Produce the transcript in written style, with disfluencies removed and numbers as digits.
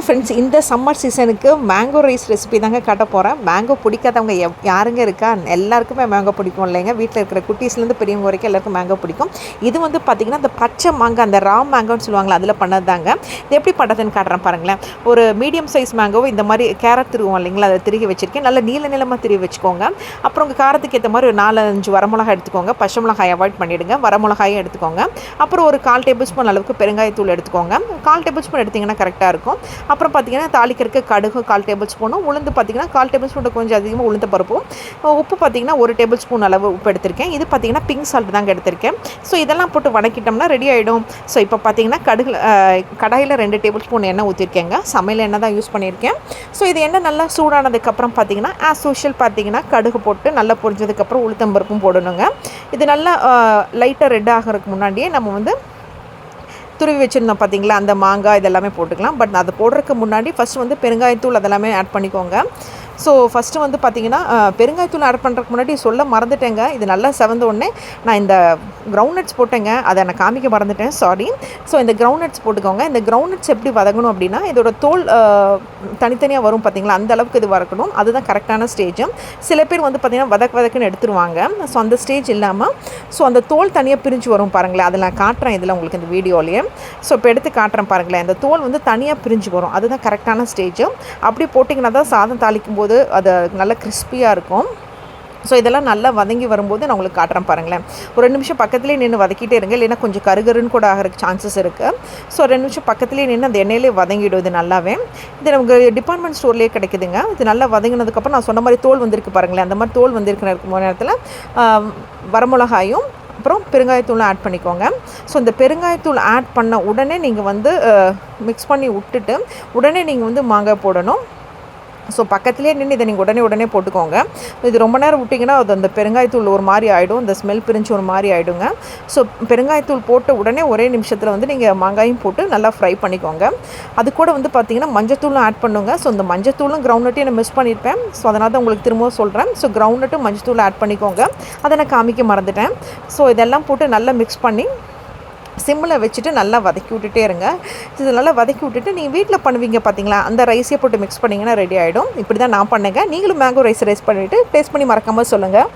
Friends, இந்த summer சீசனுக்கு mango rice recipe தாங்க காட்ட போகிறேன். மேங்கோ பிடிக்காதவங்க யாருங்க இருக்கா? எல்லாருக்குமே மேங்கோ பிடிக்கும் இல்லைங்க. வீட்டில் இருக்கிற குட்டீஸ்லேருந்து பெரியவங்க வரைக்கும் எல்லாருக்கும் மேங்கோ பிடிக்கும். இது வந்து பார்த்திங்கன்னா இந்த பச்சை மாங்காய், அந்த ரா மேங்கோன்னு சொல்லுவாங்களா, அதில் பண்ணது தாங்க. இது எப்படி பண்ணுறதுன்னு காட்டுறேன் பாருங்களேன். ஒரு மீடியம் சைஸ் மேங்கோவை இந்த மாதிரி கேரட் திருவோம் இல்லைங்களா, அதை திருகி வச்சுருக்கேன். நல்லா நீளமாக திருவி வச்சுக்கோங்க. அப்புறம் உங்கள் காரத்துக்கு ஏற்ற மாதிரி ஒரு 4-5 வரமிளகாய் எடுத்துக்கோங்க. பச்சை மிளகாய் அவாய்ட் பண்ணிவிடுங்க, வரமிளகாயும் எடுத்துக்கோங்க. அப்புறம் ஒரு 1/4 டேபிள் ஸ்பூன் அளவுக்கு பெருங்காயத்தூள் எடுத்துக்கோங்க. 1/4 டேபிள் ஸ்பூன் எடுத்திங்கன்னா கரெக்டாக இருக்கும். அப்புறம் பார்த்திங்கன்னா தாளிக்கிறதுக்கு கடுகு 1/4 டேபிள் ஸ்பூனும், உளுந்து பார்த்திங்கன்னா 1/4 டேபிள் ஸ்பூன் கொஞ்சம் அதிகமாக உளுந்த பருப்பும், உப்பு பார்த்திங்கன்னா 1 டேபிள் ஸ்பூன் அளவு உப்பு எடுத்திருக்கேன். இது பார்த்திங்கன்னா பிங்க் சால்ட் தாங்க எடுத்திருக்கேன். ஸோ இதெல்லாம் போட்டு வதக்கிட்டோம்னா ரெடி ஆகிடும். ஸோ இப்போ பார்த்திங்கன்னா கடாயில் 2 டேபிள் ஸ்பூன் எண்ணெய் ஊற்றிருக்கேங்க. சமையல் எண்ணெய் தான் யூஸ் பண்ணியிருக்கேன். ஸோ இது எண்ணெய் நல்லா சூடானதுக்கப்புறம் பார்த்திங்கன்னா ஆஸ் யூஷுவல் பார்த்திங்கன்னா கடுகு போட்டு நல்லா பொரிஞ்சதுக்கப்புறம் உளுத்தம்பருப்பும் போடணுங்க. இது நல்லா லைட்டாக ரெட் ஆகிறதுக்கு முன்னாடியே நம்ம வந்து துருவி வச்சுருந்தோம் பார்த்திங்களா, அந்த மாங்காய் இதெல்லாமே போட்டுக்கலாம். பட் அதை போடுறதுக்கு முன்னாடி ஃபஸ்ட்டு வந்து பெருங்காயத்தூள் அதெல்லாமே ஆட் பண்ணிக்கோங்க. ஸோ ஃபஸ்ட்டு வந்து பார்த்திங்கன்னா பெருங்காயத்தூள் ஆட் பண்ணுறதுக்கு முன்னாடி சொல்ல மறந்துட்டேங்க. இது நல்லா செவந்த உடனே நான் இந்த கிரவுண்ட்நட்ஸ் போட்டேங்க, அதை நான் காமிக்க மறந்துட்டேன், சாரி. ஸோ இந்த கிரவுண்ட்நட்ஸ் போட்டுக்கோங்க. இந்த கிரவுண்ட்நட்ஸ் எப்படி வதங்கணும் அப்படின்னா, இதோட தோல் தனித்தனியாக வரும் பார்த்திங்களா, அந்த அளவுக்கு இது வதக்கணும். அதுதான் கரெக்டான ஸ்டேஜ். சில பேர் வந்து பார்த்திங்கன்னா வதக்குன்னு எடுத்துருவாங்க. ஸோ அந்த ஸ்டேஜ் இல்லாமல் ஸோ அந்த தோல் தனியாக பிரிஞ்சு வரும் பாருங்களேன். அதில் நான் காட்டுறேன் இதில் உங்களுக்கு இந்த வீடியோலேயே. ஸோ இப்போ எடுத்து காட்டுறேன் பாருங்களேன். இந்த தோல் வந்து தனியாக பிரிஞ்சு வரும், அதுதான் கரெக்டான ஸ்டேஜ். அப்படி போட்டிங்கன்னா தான் சாதம் தாளிக்கும் போது அது நல்லா கிறிஸ்பியாக இருக்கும். ஸோ இதெல்லாம் நல்லா வதங்கி வரும்போது நான் உங்களுக்கு காட்டுறேன் பாருங்களேன். ஒரு 2 நிமிஷம் பக்கத்துலேயே நின்று வதக்கிட்டே இருங்க, இல்லைன்னா கொஞ்சம் கருகருன்னு கூட ஆகிறதுக்கு சான்சஸ் இருக்குது. ஸோ 2 நிமிஷம் பக்கத்துலேயே நின்று அந்த எண்ணெயிலே வதங்கிடும் இது நல்லாவே. இது நமக்கு டிபார்ட்மெண்ட் ஸ்டோர்லேயே கிடைக்குதுங்க. இது நல்லா வதங்கினதுக்கப்புறம் நான் சொன்ன மாதிரி தோல் வந்திருக்கு பாருங்களேன். அந்த மாதிரி தோல் வந்திருக்கிற நேரத்தில் வரமிளகாயும் அப்புறம் பெருங்காயத்தூளும் ஆட் பண்ணிக்கோங்க. ஸோ இந்த பெருங்காயத்தூள் ஆட் பண்ண உடனே நீங்கள் வந்து மிக்ஸ் பண்ணி விட்டுட்டு உடனே நீங்கள் வந்து மாங்காய் போடணும். ஸோ பக்கத்துலேயே நின்று இதை நீங்கள் உடனே போட்டுக்கோங்க. இது ரொம்ப நேரம் விட்டிங்கன்னா அது அந்த பெருங்காயத்தூள் ஒரு மாதிரி ஆகிடும், அந்த ஸ்மெல் பிரிஞ்சு ஒரு மாதிரி ஆகிடுங்க. ஸோ பெருங்காயத்தூள் போட்ட உடனே ஒரே நிமிஷத்தில் வந்து நீங்கள் மாங்காயும் போட்டு நல்லா ஃப்ரை பண்ணிக்கோங்க. அது கூட வந்து பார்த்திங்கன்னா மஞ்சத்தூளும் ஆட் பண்ணுங்க. ஸோ இந்த மஞ்சத்தூளும் கிரவுண்ட்நட்டையும் நான் மிஸ் பண்ணியிருப்பேன். ஸோ அதனால் தான் உங்களுக்கு திரும்பவும் சொல்கிறேன். ஸோ கிரவுண்ட்நட்டும் மஞ்சத்தூள் ஆட் பண்ணிக்கோங்க. அதை நான் காமிக்க மறந்துட்டேன். ஸோ இதெல்லாம் போட்டு நல்லா மிக்ஸ் பண்ணி சிம்மில் வச்சுட்டு நல்லா வதக்கி விட்டுட்டே இருங்க. இது நல்லா வதக்கி விட்டுட்டு நீங்கள் வீட்டில் பண்ணுவீங்க பார்த்தீங்களா, அந்த ரைஸையே போட்டு மிக்ஸ் பண்ணிங்கன்னா ரெடி ஆகிடும். இப்படி தான் நான் பண்ணுங்க. நீங்களும் மேங்கோ ரைஸ் பண்ணிவிட்டு டேஸ்ட் பண்ணி மறக்காமல் சொல்லுங்கள்.